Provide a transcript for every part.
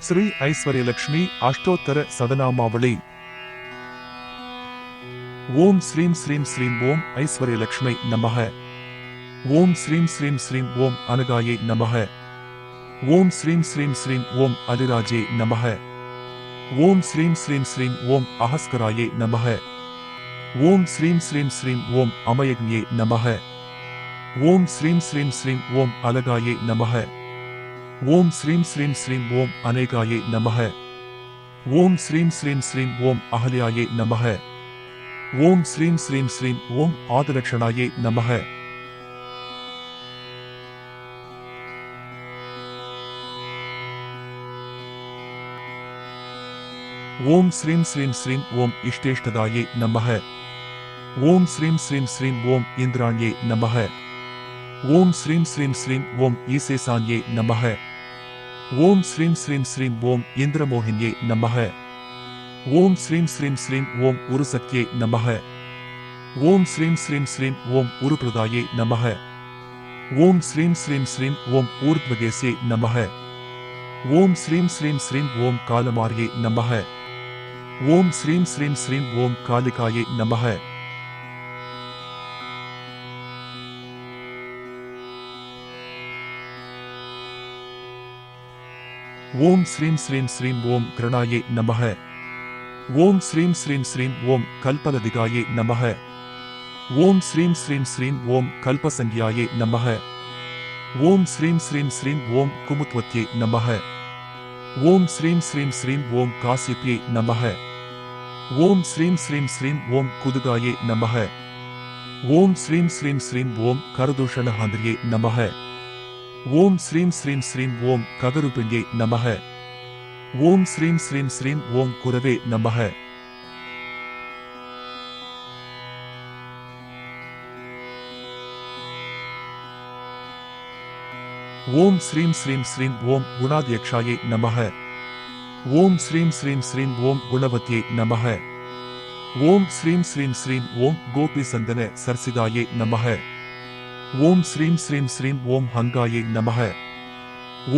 ಶ್ರೀ ಐಶ್ವರ್ಯಲಕ್ಷ್ಮಿ ಅಷ್ಟೋತ್ತರ ಸದನಾಮಾವಳಿ. ಓಂ ಶ್ರೀಂ ಶ್ರೀಂ ಶ್ರೀಂ ಓಂ ಐಶ್ವರ್ಯಲಕ್ಷ್ಮೈ ನಮಃ. ಓಂ ಶ್ರೀಂ ಶ್ರೀಂ ಶ್ರೀಂ ಓಂ ಅನಗಾಯೈ ನಮಃ. ಓಂ ಶ್ರೀಂ ಶ್ರೀಂ ಶ್ರೀಂ ಓಂ ಅಲಿರಾಜೈ ನಮಃ. ಓಂ ಶ್ರೀಂ ಶ್ರೀಂ ಶ್ರೀಂ ಓಂ ಅಹಸ್ಕರಾಯೈ ನಮಃ. ಓಂ ಶ್ರೀಂ ಶ್ರೀಂ ಶ್ರೀಂ ಓಂ ಅಮಯಜ್ಞೈ ನಮಃ. ಓಂ ಶ್ರೀಂ ಶ್ರೀಂ ಶ್ರೀಂ ಓಂ ಅಲಗಾಯೈ ನಮಃ. ಓಂ ಶ್ರೀಂ ಶ್ರೀಂ ಶ್ರೀಂ ಓಂ ಅನೇಗಾಯೈ ನಮಃ. ಓಂ ಶ್ರೀಂ ಶ್ರೀಂ ಶ್ರೀಂ ಓಂ ಅಹಲ್ಯಾಯೈ ನಮಃ. ಓಂ ಶ್ರೀಂ ಶ್ರೀಂ ಶ್ರೀಂ ಓಂ ಆದಲಕ್ಷಣಾಯೈ ನಮಃ. ಓಂ ಶ್ರೀಂ ಶ್ರೀಂ ಶ್ರೀಂ ಓಂ ಇಷ್ಟೇಷ್ಟದಾಯೈ ನಮಃ. ಓಂ ಶ್ರೀಂ ಶ್ರೀಂ ಶ್ರೀಂ ಓಂ ಇಂದ್ರಾಣ್ಯೈ ನಮಃ. ಓಂ ಶ್ರೀಂ ಶ್ರೀಂ ಶ್ರೀಂ ಓಂ ಈಶೇಷಾನ್ಯೈ ನಮಃ. ಓಂ ಶ್ರೀಂ ಶ್ರೀಂ ಶ್ರೀಂ ಓಂ ಇಂದ್ರಮೋಹಿನ್ಯೈ ನಮಃ. ಓಂ ಶ್ರೀಂ ಶ್ರೀಂ ಶ್ರೀಂ ಓಂ ಉರುಸಕ್ಯೈ ನಮಃ. ಓಂ ಶ್ರೀಂ ಶ್ರೀಂ ಶ್ರೀಂ ಓಂ ಉರುಪ್ರದಾಯೈ ನಮಃ. ಓಂ ಶ್ರೀಂ ಶ್ರೀಂ ಶ್ರೀಂ ಓಂ ಊರ್ಧ್ವಗೇಸ್ಯೈ ನಮಃ. ಓಂ ಶ್ರೀಂ ಶ್ರೀಂ ಶ್ರೀಂ ಓಂ ಕಾಲಮಾರ್ಯೈ ನಮಃ. ಓಂ ಶ್ರೀಂ ಶ್ರೀಂ ಶ್ರೀಂ ಓಂ ಕಾಲಿಕಾಯೈ ನಮಃ. ಓಂ ಶ್ರೀಂ ಶ್ರೀಂ ಶ್ರೀಂ ಓಂ ಗೃಣಾಯೈ ನಮಃ. ಓಂ ಶ್ರೀಂ ಶ್ರೀಂ ಶ್ರೀಂ ಓಂ ಕಲ್ಪಲದಿಗಾಯೈ ನಮಃ. ಓಂ ಶ್ರೀಂ ಶ್ರೀಂ ಶ್ರೀಂ ಓಂ ಕಲ್ಪಸಂಜ್ಞಾಯೈ ನಮಃ. ಓಂ ಶ್ರೀಂ ಶ್ರೀಂ ಶ್ರೀಂ ಓಂ ಕುಮುತ್ವತ್ಯೈ ನಮಃ. ಓಂ ಶ್ರೀಂ ಶ್ರೀಂ ಶ್ರೀಂ ಓಂ ಕಾಶ್ಯಪ್ಯೈ ನಮಃ. ಓಂ ಶ್ರೀಂ ಶ್ರೀಂ ಶ್ರೀಂ ಓಂ ಕುದುಗಾಯೈ ನಮಃ. ಓಂ ಶ್ರೀಂ ಶ್ರೀಂ ಶ್ರೀಂ ಓಂ ಕರದೂಷಣಹಾಂದ್ರ್ಯೈ ನಮಃ. ಓಂ ಶ್ರೀಂ ಶ್ರೀಂ ಶ್ರೀಂ ಓಂ ಕಗರುಪಿಣ್ಯೈ ನಮಃ. ಓಂ ಶ್ರೀಂ ಶ್ರೀಂ ಶ್ರೀಂ ಓಂ ಕುರವೇ ನಮಃ. ಓಂ ಶ್ರೀಂ ಶ್ರೀಂ ಶ್ರೀಂ ಓಂ ಗುಣಾಧ್ಯಕ್ಷಾಯೈ ನಮಃ. ಓಂ ಶ್ರೀಂ ಶ್ರೀಂ ಶ್ರೀಂ ಓಂ ಗುಣವತ್ಯೈ ನಮಃ. ಓಂ ಶ್ರೀಂ ಶ್ರೀಂ ಶ್ರೀಂ ಓಂ ಗೋಪಿಸಂದನ ಸರ್ಸಿದಾಯೈ ನಮಃ. ಓಂ ಶ್ರೀಂ ಶ್ರೀಂ ಶ್ರೀಂ ಓಂ ಹಂಗಾಯೈ ನಮಃ.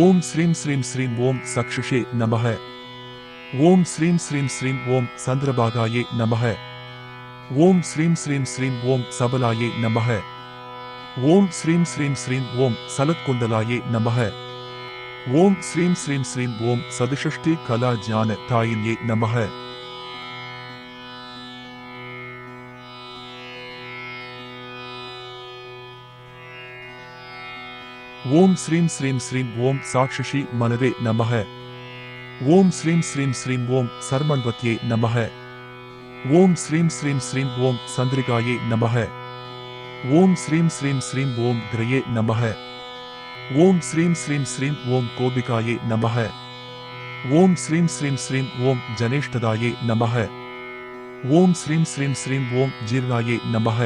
ಓಂ ಶ್ರೀಂ ಶ್ರೀಂ ಶ್ರೀಂ ಓಂ ಸಕ್ಷುಷೇ ನಮಃ. ಓಂ ಶ್ರೀಂ ಶ್ರೀಂ ಶ್ರೀಂ ಓಂ ಸಂದ್ರಭಾಗಾಯೈ ನಮಃ. ಓಂ ಶ್ರೀಂ ಶ್ರೀಂ ಶ್ರೀಂ ಓಂ ಸಬಲಾಯೈ ನಮಃ. ಓಂ ಶ್ರೀಂ ಶ್ರೀಂ ಶ್ರೀಂ ಓಂ ಸಲತ್ಕುಂಡಲಾಯೈ ನಮಃ. ಓಂ ಶ್ರೀಂ ಶ್ರೀಂ ಶ್ರೀಂ ಓಂ ಸದಷಷ್ಠಿ ಕಲಾ ಜ್ಞಾನ ತಾಯಿನ್ಯೈ ನಮಃ. ಓಂ ಶ್ರೀಂ ಶ್ರೀಂ ಶ್ರೀಂ ಓಂ ಸಾಕ್ಷಿಷಿ ಮನವೇ ನಮಃ. ಓಂ ಶ್ರೀಂ ಶ್ರೀಂ ಶ್ರೀಂ ಓಂ ಸರ್ಮಣ್ವತ್ಯೈ ನಮಃ. ಓಂ ಶ್ರೀಂ ಶ್ರೀಂ ಶ್ರೀಂ ಓಂ ಸಂದ್ರಿಗಾಯೈ ನಮಃ. ಓಂ ಶ್ರೀಂ ಶ್ರೀಂ ಶ್ರೀಂ ಓಂ ಗ್ರಯೇ ನಮಃ. ಓಂ ಶ್ರೀಂ ಶ್ರೀಂ ಶ್ರೀಂ ಓಂ ಕೋಬಿಕಾಯೈ ನಮಃ. ಓಂ ಶ್ರೀಂ ಶ್ರೀಂ ಶ್ರೀಂ ಓಂ ಜನೇಷ್ಟದಾಯೈ ನಮಃ. ಓಂ ಶ್ರೀಂ ಶ್ರೀಂ ಶ್ರೀಂ ಓಂ ಜೀರ್ಣಾಯೈ ನಮಃ.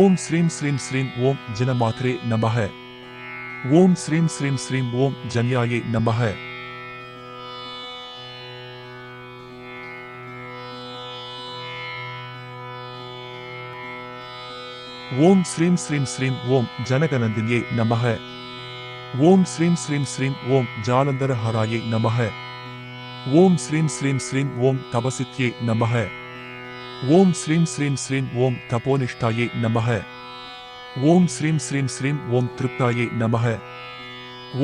ಓಂ ಶ್ರೀಂ ಶ್ರೀಂ ಶ್ರೀಂ ಓಂ ಜನಮಾತ್ರೇ ನಮಃ. ಓಂ ಶ್ರೀಂ ಶ್ರೀಂ ಶ್ರೀಂ ಓಂ ಜನ್ಯಾಯೈ ನಮಃ. ಓಂ ಶ್ರೀಂ ಶ್ರೀಂ ಶ್ರೀಂ ಓಂ ಜನಕನಂದಿನ್ಯೈ ನಮಃ. ಓಂ ಶ್ರೀಂ ಶ್ರೀಂ ಶ್ರೀಂ ಓಂ ಜಾಲಂಧರಹರಾಯೈ ನಮಃ. ಓಂ ಶ್ರೀಂ ಶ್ರೀಂ ಶ್ರೀಂ ಓಂ ತಪಸಿತ್ಯೈ ನಮಃ. ಓಂ ಶ್ರೀಂ ಶ್ರೀಂ ಶ್ರೀಂ ಓಂ ತಪೋನಿಷ್ಠಾಯೈ ನಮಃ. ಓಂ ಶ್ರೀಂ ಶ್ರೀಂ ಶ್ರೀಂ ಓಂ ತೃಪ್ತಾಯೈ ನಮಃ.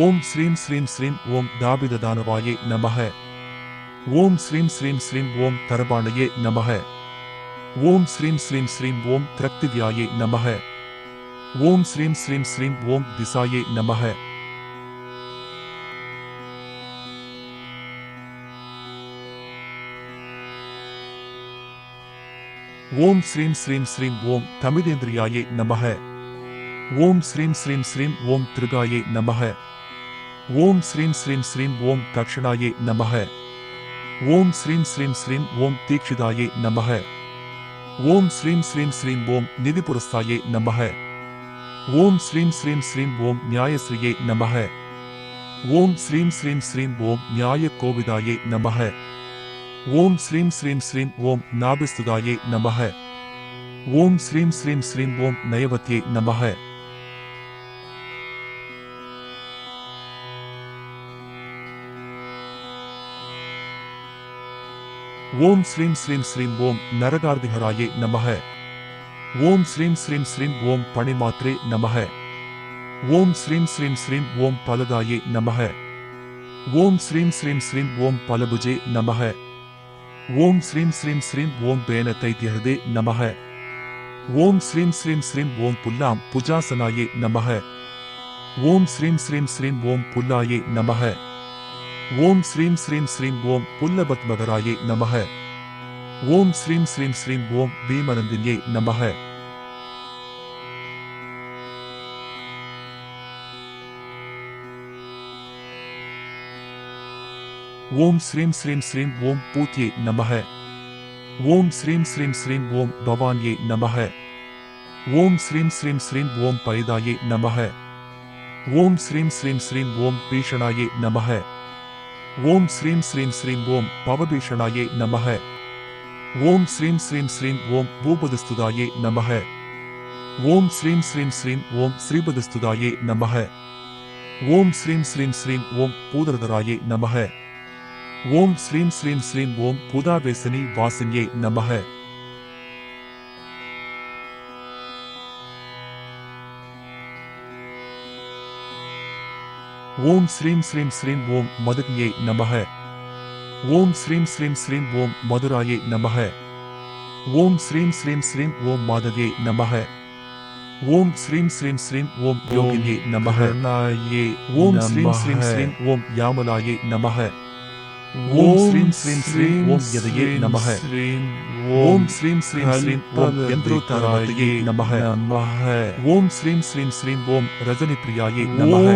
ಓಂ ಶ್ರೀಂ ಶ್ರೀಂ ಶ್ರೀಂ ಓಂ ದಾಬಿದದಾನವಾಯೈ ನಮಃ. ಓಂ ಶ್ರೀಂ ಶ್ರೀಂ ಶ್ರೀಂ ಓಂ ತರಬಾಣಯೈ ನಮಃ. ಓಂ ಶ್ರೀಂ ಶ್ರೀಂ ಶ್ರೀಂ ಓಂ ತ್ರಕ್ತಿವ್ಯಾಯೈ ನಮಃ. ಓಂ ಶ್ರೀಂ ಶ್ರೀಂ ಶ್ರೀಂ ಓಂ ದಿಸಾಯೈ ನಮಃ. ಓಂ ಶ್ರೀಂ ಶ್ರೀಂ ಶ್ರೀಂ ಓಂ ತಮಿದೇಂದ್ರಿಯಾಯೈ ನಮಃ. ಓಂ ಶ್ರೀಂ ಶ್ರೀಂ ಶ್ರೀಂ ಓಂ ತ್ರಿಗಾಯೈ ನಮಃ. ಓಂ ಶ್ರೀಂ ಶ್ರೀಂ ಶ್ರೀಂ ಓಂ ತಕ್ಷಣಾಯೈ ನಮಃ. ಓಂ ಶ್ರೀಂ ಶ್ರೀಂ ಶ್ರೀಂ ಓಂ ತೀಕ್ಷಿದಾಯೈ ನಮಃ. ಓಂ ಶ್ರೀಂ ಶ್ರೀಂ ಶ್ರೀಂ ಓಂ ನಿಧಿಪುರಸ್ಥಾಯೈ ನಮಃ. ಓಂ ಶ್ರೀಂ ಶ್ರೀಂ ಶ್ರೀಂ ಓಂ ನ್ಯಾಯಶ್ರಿಯೈ ನಮಃ. ಓಂ ಶ್ರೀಂ ಶ್ರೀಂ ಶ್ರೀಂ ಓಂ ನ್ಯಾಯಕೋವಿದಾಯೈ ನಮಃ. ಓಂ ಶ್ರೀಂ ಶ್ರೀಂ ಶ್ರೀಂ ಓಂ ನಾಭಿಸ್ತುದಾಯೈ ನಮಃ. ಓಂ ಶ್ರೀಂ ಶ್ರೀಂ ಶ್ರೀಂ ಓಂ ನಯವತ್ಯೈ ನಮಃ. ஓம் ஸ்ரீம் ஸ்ரீம் ஸ்ரீம் ஓம் நரகார்த்திகராயே நமக. ஓம் ஸ்ரீம் ஸ்ரீம் ஸ்ரீம் ஓம் பணிமாத்ரே நமக. ஓம் ஸ்ரீம் ஸ்ரீம் ஸ்ரீம் ஓம் பலதாயே நமக. ஓம் ஸ்ரீம் ஸ்ரீம் ஸ்ரீம் ஓம் பலபுஜே நமக. ஓம் ஸ்ரீம் ஸ்ரீம் ஸ்ரீம் ஓம் பேன தைத்யஹதே நமக. ஓம் ஸ்ரீம் ஸ்ரீம் ஸ்ரீம் ஓம் புல்லாம் புஜாசனாயே நமக. ஓம் ஸ்ரீம் ஸ்ரீம் ஸ்ரீம் ஓம் புல்லாயே நமக. ஓம் ஸ்ரீம் ஸ்ரீம் ஸ்ரீம் ஓம் புல்லபத்மகராயே நமக. ஓம் ஸ்ரீம் ஸ்ரீம் ஸ்ரீம் ஓம் பீமநந்தின்யே நமக. ஓம் ஸ்ரீம் ஸ்ரீம் ஸ்ரீம் ஓம் பூத்யே நமக. ஓம் ஸ்ரீம் ஸ்ரீம் ஸ்ரீம் ஓம் பவான்யே நமக. ஓம் ஸ்ரீம் ஸ்ரீம் ஸ்ரீம் ஓம் பைதாயே நமக. ஓம் ஸ்ரீம் ஸ்ரீம் ஸ்ரீம் ஓம் பீஷணாயே நமக. ஓம் ஸ்ரீம் ஸ்ரீம் ஸ்ரீம் ஓம் பவபீஷணாயே நமக. ஓம் ஸ்ரீம் ஸ்ரீம் ஸ்ரீம் ஓம் பூபதஸ்துதாயே நமக. ஓம் ஸ்ரீம் ஸ்ரீம் ஸ்ரீம் ஓம் ஸ்ரீபதஸ்துதாயே நமக. ஓம் ஸ்ரீம் ஸ்ரீம் ஸ்ரீம் ஓம் பூதரதராயே நமக. ஓம் ஸ்ரீம் ஸ்ரீம் ஸ்ரீம் ஓம் புதாவேசனி வாசின்யே நமக. ஓம் ஸ்ரீம் ஸ்ரீம் ஸ்ரீம் ஓம் மதுக்ஞே நமக. ஓம் ஸ்ரீம் ஸ்ரீம் ஸ்ரீம் ஓம் மதுராயே நமக. ஓம் ஸ்ரீம் ஸ்ரீம் ஸ்ரீம் ஓம் மாதவே நமக. ஓம் ஸ்ரீம் ஸ்ரீம் ஸ்ரீம் ஓம் யோகின்யே நமக. ஓம் ஸ்ரீம் ஸ்ரீம் ஸ்ரீம் ஓம் யாமலாயே நமக. ஓம் ஸ்ரீம் ஸ்ரீம் ஸ்ரீம் ஓம் யதயே நமக. ஓம் ஸ்ரீம் ஸ்ரீம் ஸ்ரீம் ஓம் யந்திரோத்தாரவதயே நமக. ஓம் ஸ்ரீம் ஸ்ரீம் ஸ்ரீம் ஓம் ரஜனி பிரியாயே நமக.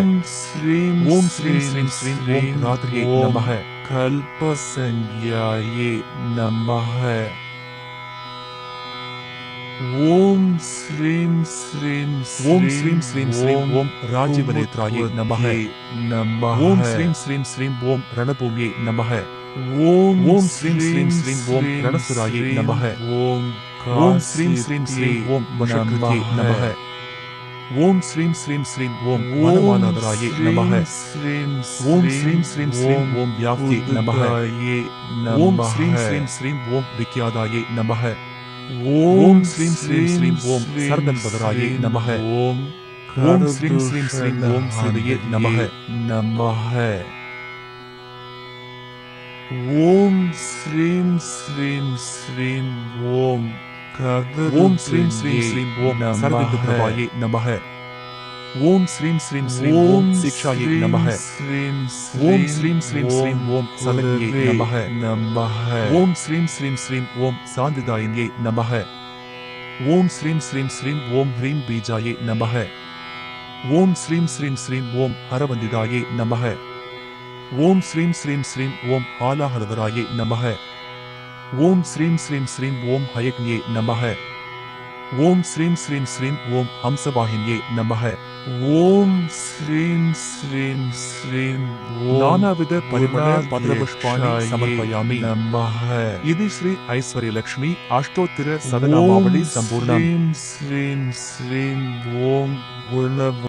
ஓம் ஸ்ரீம் ஸ்ரீம் ஸ்ரீம் ஓம் ராத்ரியே நமக. கல்பசஞ்ஞாயே நமக. ஓம் ஸ்ரீம் ஸ்ரீம் ஓம் ஸ்ரீம் ஸ்ரீம் ஸ்ரீம் ஓம் ராஜீவநேத்ராயே நமக. ஓம் ஸ்ரீம் ஸ்ரீம் ஸ்ரீம் ஓம் ரணபூமியே நமக. ஓம் ஸ்ரீம் ஸ்ரீம் ஸ்ரீம் ஓம் ரணசுராயே நமக. ஓம் ஸ்ரீம் ஸ்ரீம் ஸ்ரீம் ஓம் வஷக்ருத்யே நமக. ஓம் ஸ்ரீம் ஸ்ரீம் ஸ்ரீம் ஓம் வனமானதராயே நமக. ஓம் ஸ்ரீம் ஸ்ரீம் ஸ்ரீம் ஓம் வியாப்தியே நமக. ஓம் ஸ்ரீம் ஸ்ரீம் ஸ்ரீம் ஓம் விக்யாதாயே நமக. ஓம் ஸ்ரீம் ஸ்ரீம் ஸ்ரீம் ஓம் சர்தன்பதராயே நமக. ஓம் ஸ்ரீம் ஸ்ரீம் ஸ்ரீம் ஓம் ஸ்ருதயே நமக. ஓம் ஸ்ரீம் ஸ்ரீம் ஸ்ரீம் ஓம் ஓம் ஸ்ரீம் ஸ்ரீம் ஸ்ரீம் ஓம் சர்வவித்ருபாயே நமக. ஓம் ஸ்ரீம் ஸ்ரீம் ஸ்ரீம் ஓம் சிக்ஷாயே நமக. ஓம் ஸ்ரீம் ஸ்ரீம் ஸ்ரீம் ஓம் சலங்யே நமக. ஓம் ஸ்ரீம் ஸ்ரீம் ஸ்ரீம் ஓம் சாந்திதாயின்யே நமக. ஓம் ஸ்ரீம் ஸ்ரீம் ஸ்ரீம் ஓம் ஹ்ரீம் பீஜாயே நமக. ஓம் ஸ்ரீம் ஸ்ரீம் ஸ்ரீம் ஓம் ஹரவந்திதாயே நமக. ஓம் ஸ்ரீம் ஸ்ரீம் ஸ்ரீம் ஓம் ஆலாஹலவராயே நமக. ஓம் ஸ்ரீம் ஸ்ரீம் ஸ்ரீம் ஓம் ஹயக்ஞே நமக. ஓம் ஸ்ரீம் ஸ்ரீம் ஸ்ரீம் ஓம் ஹம்சவாஹின்யே நமக. ஓம் ஸ்ரீம் ஸ்ரீம் ஸ்ரீம் நானாவித பரிமள பத்ரபுஷ்பாணி சமர்ப்பயாமி நமக. இது ஸ்ரீ ஐஸ்வர்யலக்ஷ்மி அஷ்டோத்திர சதநாமாவளி சம்பூர்ணம். ஸ்ரீம் ஸ்ரீம் ஸ்ரீம் ஓம் குணவ